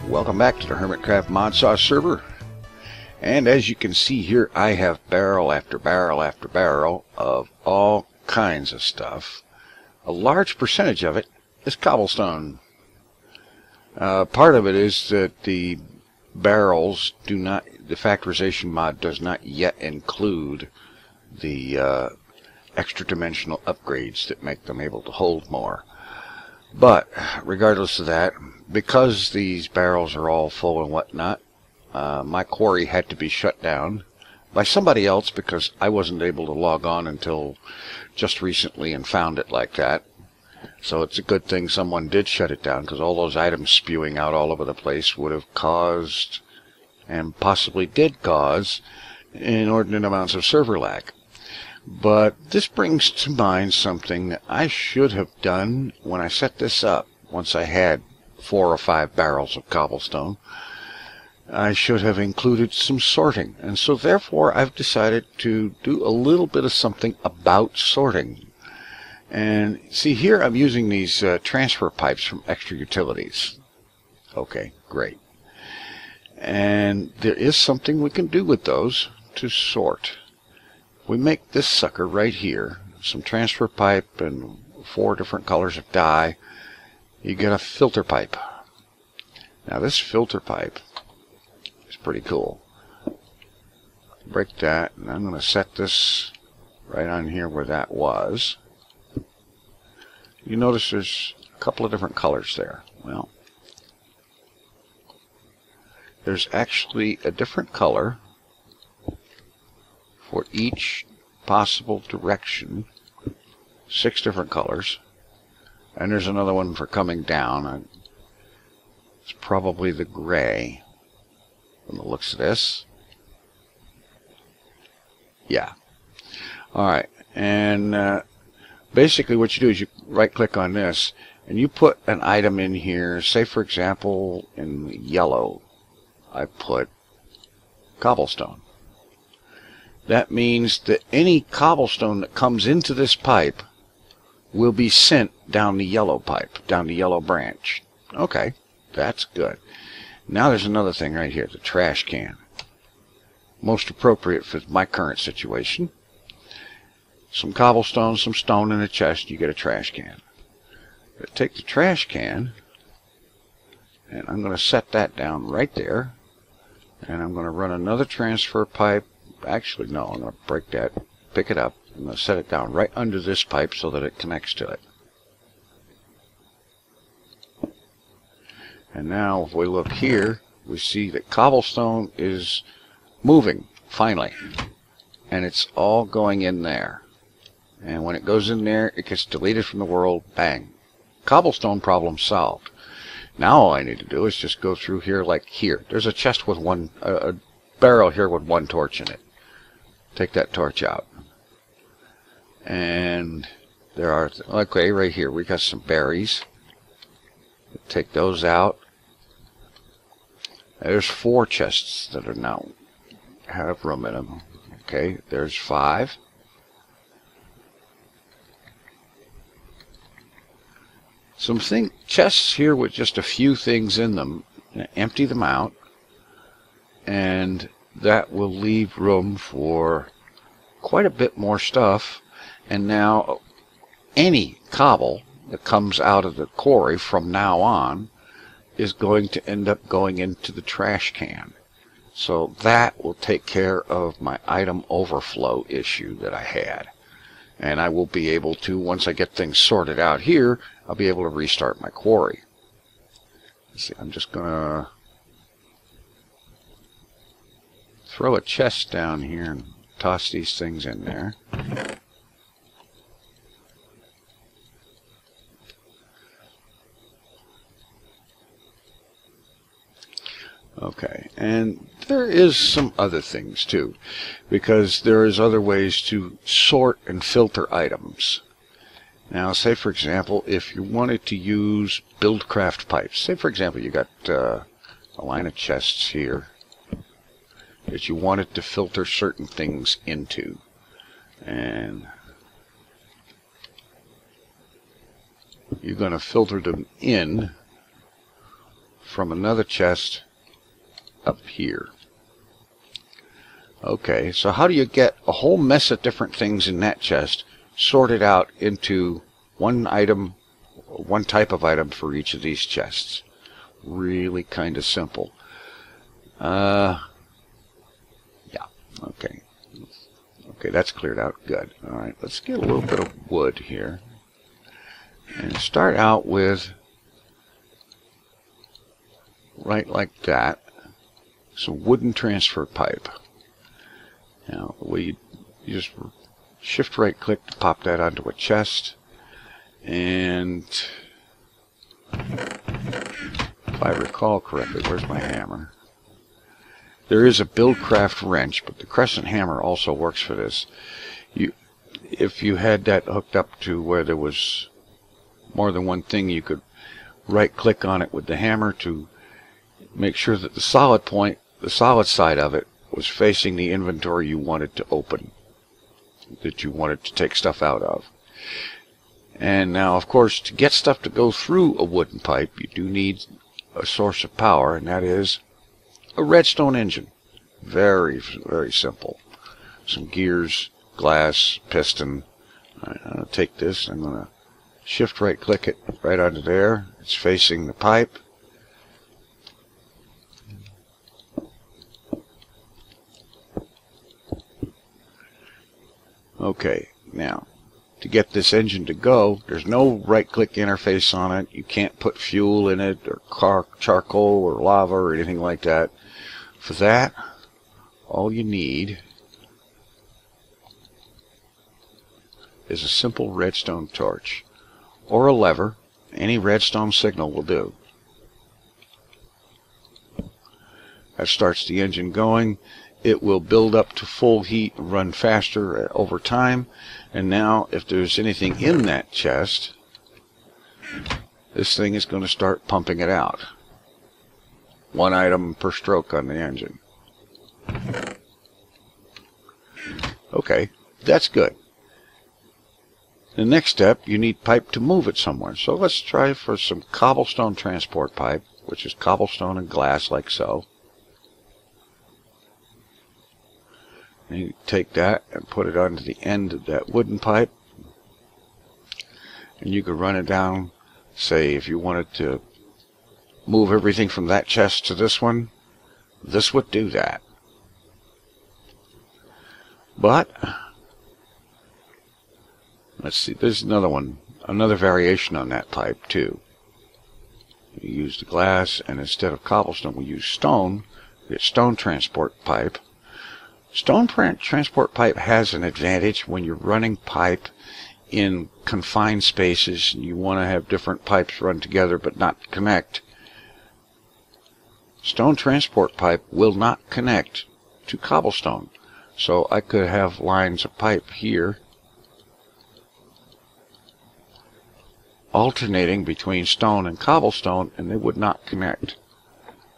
Welcome back to the Hermitcraft ModSauce server. And as you can see here, I have barrel after barrel after barrel of all kinds of stuff. A large percentage of it is cobblestone. Part of it is that the barrels do not, the factorization mod does not yet include the extra dimensional upgrades that make them able to hold more. But regardless of that, because these barrels are all full and whatnot, my quarry had to be shut down by somebody else because I wasn't able to log on until just recently and found it like that. So it's a good thing someone did shut it down, because all those items spewing out all over the place would have caused, and possibly did cause, inordinate amounts of server lag. But this brings to mind something that I should have done when I set this up. Once I had 4 or 5 barrels of cobblestone, I should have included some sorting. And so therefore I've decided to do a little bit of something about sorting. And see, here I'm using these transfer pipes from extra utilities. Okay, great. And there is something we can do with those to sort. We make this sucker right here, some transfer pipe and 4 different colors of dye. You get a filter pipe. Now this filter pipe is pretty cool. Break that, and I'm going to set this right on here where that was. You notice there's a couple of different colors there. Well, there's actually a different color for each possible direction. 6 different colors. And there's another one for coming down. It's probably the gray from the looks of this. Yeah. Alright. And basically what you do is you right click on this and you put an item in here. Say for example in yellow I put cobblestone. That means that any cobblestone that comes into this pipe will be sent down the yellow pipe, down the yellow branch. Okay, that's good. Now there's another thing right here, the trash can. Most appropriate for my current situation. Some cobblestone, some stone in a chest, you get a trash can. But take the trash can, and I'm going to set that down right there. And I'm going to run another transfer pipe. Actually, no, I'm going to break that, pick it up, I'm going to set it down right under this pipe so that it connects to it. And now, if we look here, we see that cobblestone is moving, finally. And it's all going in there. And when it goes in there, it gets deleted from the world, bang. Cobblestone problem solved. Now all I need to do is just go through here like here. There's a chest with a barrel here with 1 torch in it. Take that torch out. And there are, okay, right here we got some berries. Take those out. There's 4 chests that are now have room in them. Okay, there's 5. Some chests here with just a few things in them. Empty them out, and that will leave room for quite a bit more stuff. And now any cobble that comes out of the quarry from now on is going to end up going into the trash can. So that will take care of my item overflow issue that I had. And I will be able to, once I get things sorted out here, I'll be able to restart my quarry. Let's see, I'm just going to throw a chest down here and toss these things in there. Okay, and there is some other things too, because there is other ways to sort and filter items. Now, say for example, if you wanted to use buildcraft pipes, say for example you got a line of chests here that you wanted to filter certain things into, and you're going to filter them in from another chest up here. Okay, so how do you get a whole mess of different things in that chest sorted out into one item, one type of item for each of these chests? Really kind of simple. Yeah, okay. Okay, that's cleared out. Good. All right, let's get a little bit of wood here. And start out with, right like that, some wooden transfer pipe. Now, you just shift right click to pop that onto a chest. And if I recall correctly, where's my hammer? There is a Buildcraft wrench, but the crescent hammer also works for this. If you had that hooked up to where there was more than one thing, you could right click on it with the hammer to make sure that the solid point, the solid side of it, was facing the inventory you wanted to open, that you wanted to take stuff out of. And now, of course, to get stuff to go through a wooden pipe, you do need a source of power, and that is a redstone engine. Very, very simple. Some gears, glass, piston. I'm going to take this, I'm going to shift right click it right onto there. It's facing the pipe. Okay, now to get this engine to go, there's no right click interface on it. You can't put fuel in it or charcoal or lava or anything like that. For that, all you need is a simple redstone torch or a lever. Any redstone signal will do. That starts the engine going. It will build up to full heat and run faster over time. And now, if there's anything in that chest, this thing is going to start pumping it out. One item per stroke on the engine. Okay, that's good. The next step, you need pipe to move it somewhere. So let's try for some cobblestone transport pipe, which is cobblestone and glass like so. And you take that and put it onto the end of that wooden pipe. And you could run it down, say if you wanted to move everything from that chest to this one, this would do that. But, let's see, there's another one, another variation on that pipe too. You use the glass, and instead of cobblestone, we use stone. We get stone transport pipe. Stone transport pipe has an advantage when you're running pipe in confined spaces and you want to have different pipes run together but not connect. Stone transport pipe will not connect to cobblestone. So I could have lines of pipe here alternating between stone and cobblestone, and they would not connect.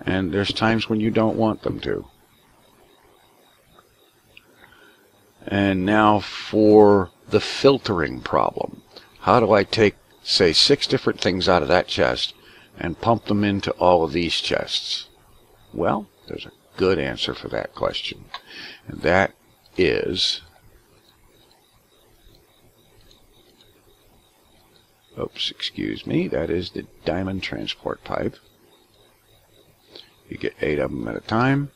And there's times when you don't want them to. And now for the filtering problem. How do I take, say, 6 different things out of that chest and pump them into all of these chests? Well, there's a good answer for that question. And that is, oops, excuse me, that is the diamond transport pipe. You get 8 of them at a time.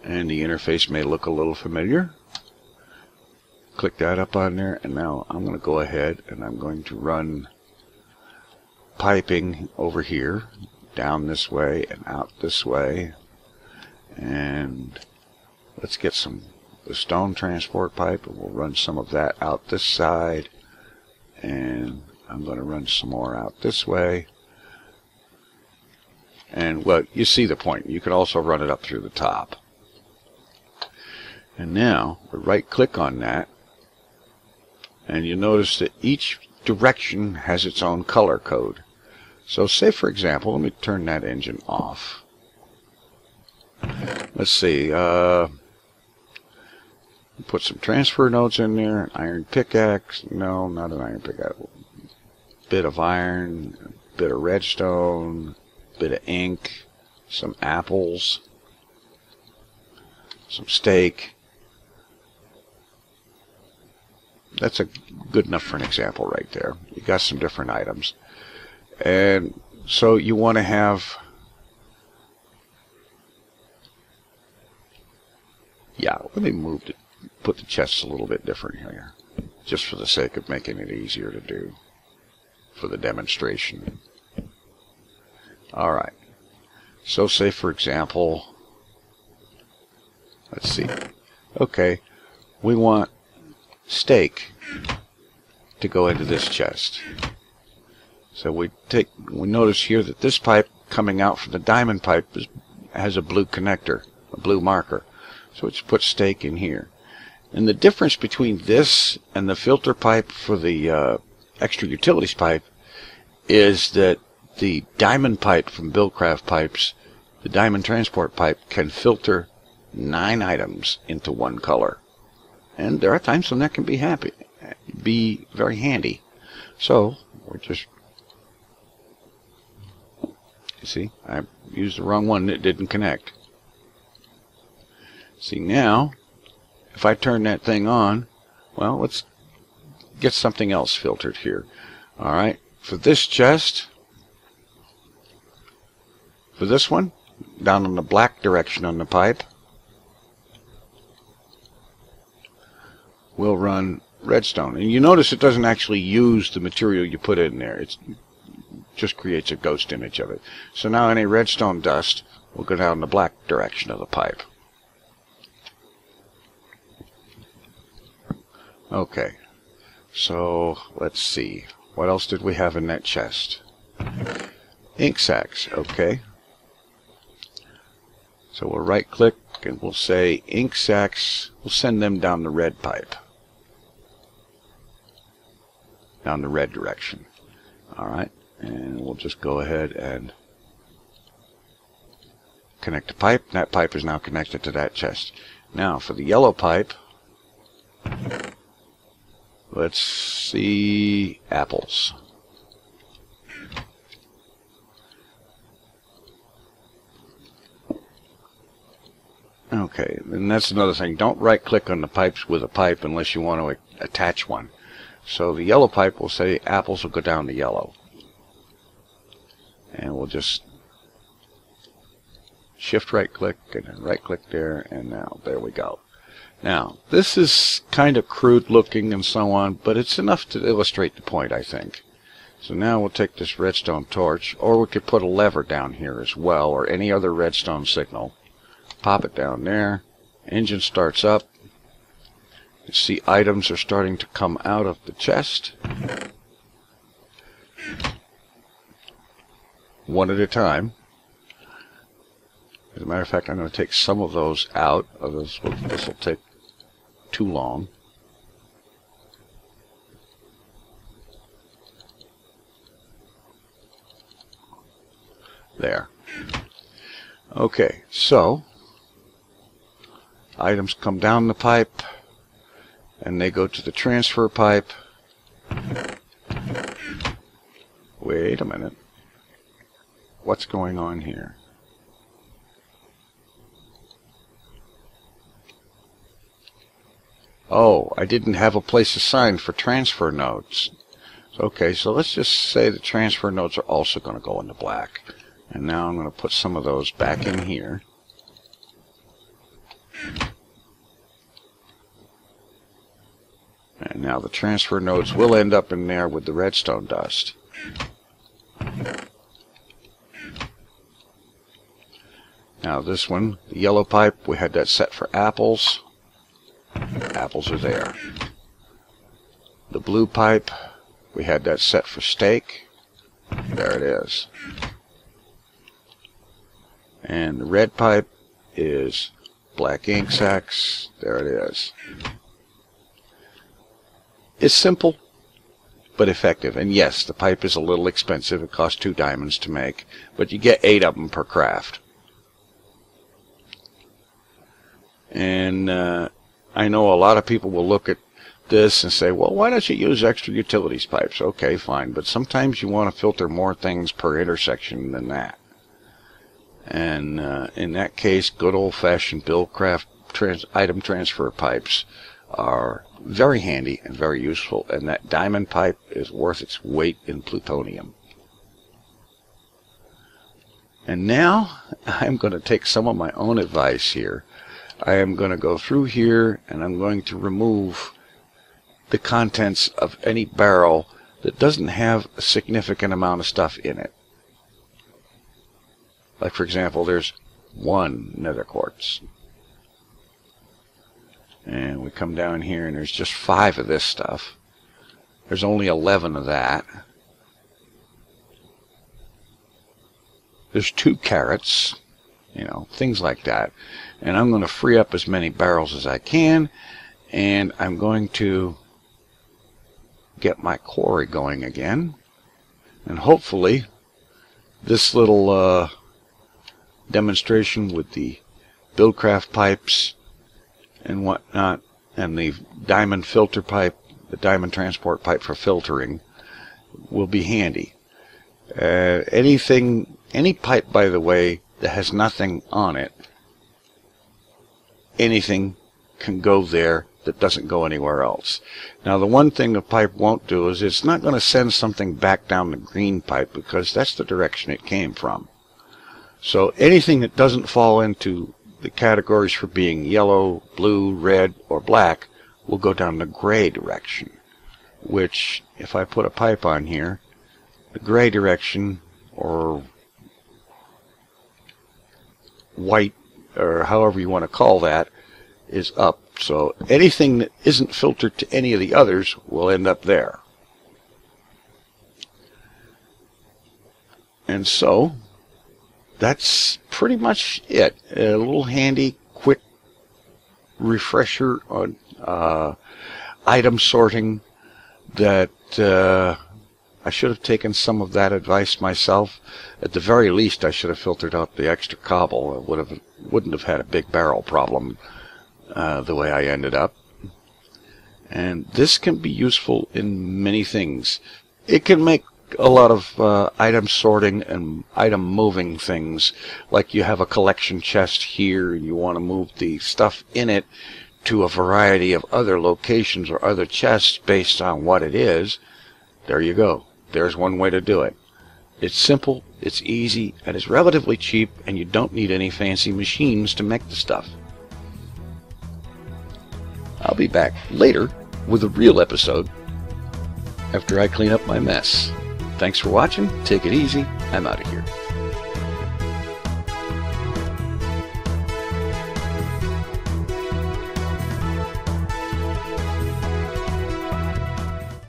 And the interface may look a little familiar. Click that up on there, and now I'm going to go ahead and I'm going to run piping over here, down this way and out this way. And let's get the stone transport pipe, and we'll run some of that out this side. And I'm going to run some more out this way. And, well, you see the point. You can also run it up through the top. And now, we right click on that, and you notice that each direction has its own color code. So say, for example, let me turn that engine off. Let's see, put some transfer nodes in there, an iron pickaxe, no, not an iron pickaxe, bit of iron, bit of redstone, bit of ink, some apples, some steak. That's a good enough for an example right there. You got some different items. And so you want to have, yeah, let me put the chests a little bit different here, just for the sake of making it easier to do for the demonstration. Alright, so say for example, let's see, okay, we want steak to go into this chest. So we notice here that this pipe coming out from the diamond pipe has a blue connector, a blue marker. So let's put steak in here. And the difference between this and the filter pipe for the extra utilities pipe is that the diamond pipe from Buildcraft Pipes, the diamond transport pipe, can filter 9 items into one color. And there are times when that can be very handy. So we're just, you see, I used the wrong one. It didn't connect. See, now if I turn that thing on, well, let's get something else filtered here. Alright, for this chest, for this one, down in the black direction on the pipe, we'll run redstone. And you notice it doesn't actually use the material you put in there. It just creates a ghost image of it. So now any redstone dust will go down the black direction of the pipe. Okay, so let's see. What else did we have in that chest? Ink sacks, okay. So we'll right click and we'll say ink sacks. We'll send them down the red pipe. Down the red direction. Alright, and we'll just go ahead and connect the pipe. That pipe is now connected to that chest. Now for the yellow pipe, let's see, apples. Okay, and that's another thing. Don't right click on the pipes with a pipe unless you want to attach one. So the yellow pipe will say apples will go down to yellow. And we'll just shift right click and then right click there, and now there we go. Now, this is kind of crude looking and so on, but it's enough to illustrate the point, I think. So now we'll take this redstone torch, or we could put a lever down here as well, or any other redstone signal. Pop it down there. Engine starts up. You see items are starting to come out of the chest. One at a time. As a matter of fact, I'm going to take some of those out. This will take too long. There. Okay, so items come down the pipe and they go to the transfer pipe. Wait a minute. What's going on here? Oh, I didn't have a place assigned for transfer nodes. Okay, so let's just say the transfer nodes are also going to go into black. And now I'm going to put some of those back in here. And now the transfer nodes will end up in there with the redstone dust. Now this one, the yellow pipe, we had that set for apples. Apples are there. The blue pipe, we had that set for steak. There it is. And the red pipe is black ink sacks. There it is. It's simple, but effective. And yes, the pipe is a little expensive. It costs 2 diamonds to make, but you get 8 of them per craft. And I know a lot of people will look at this and say, well, why don't you use extra utilities pipes? Okay, fine, but sometimes you want to filter more things per intersection than that. And in that case, good old-fashioned Buildcraft item transfer pipes are very handy and very useful, and that diamond pipe is worth its weight in plutonium. And now I'm going to take some of my own advice here. I am going to go through here and I'm going to remove the contents of any barrel that doesn't have a significant amount of stuff in it. Like, for example, there's one nether quartz. And we come down here and there's just 5 of this stuff. There's only 11 of that. There's 2 carrots, you know, things like that. And I'm going to free up as many barrels as I can, and I'm going to get my quarry going again. And hopefully this little demonstration with the Buildcraft pipes and whatnot, and the diamond filter pipe, the diamond transport pipe for filtering, will be handy. Any pipe, by the way, that has nothing on it, anything can go there that doesn't go anywhere else. Now, the one thing the pipe won't do is it's not going to send something back down the green pipe, because that's the direction it came from. So anything that doesn't fall into the categories for being yellow, blue, red, or black will go down the gray direction, which, if I put a pipe on here, the gray direction, or white, or however you want to call that, is up. So anything that isn't filtered to any of the others will end up there. And so that's pretty much it. A little handy, quick refresher on item sorting that I should have taken some of that advice myself. At the very least, I should have filtered out the extra cobble. I wouldn't have had a big barrel problem the way I ended up. And this can be useful in many things. It can make a lot of item sorting and item moving things, like you have a collection chest here and you want to move the stuff in it to a variety of other locations or other chests based on what it is. There you go. There's one way to do it. It's simple, it's easy, and it's relatively cheap, and you don't need any fancy machines to make the stuff. I'll be back later with a real episode after I clean up my mess. Thanks for watching. Take it easy. I'm out of here.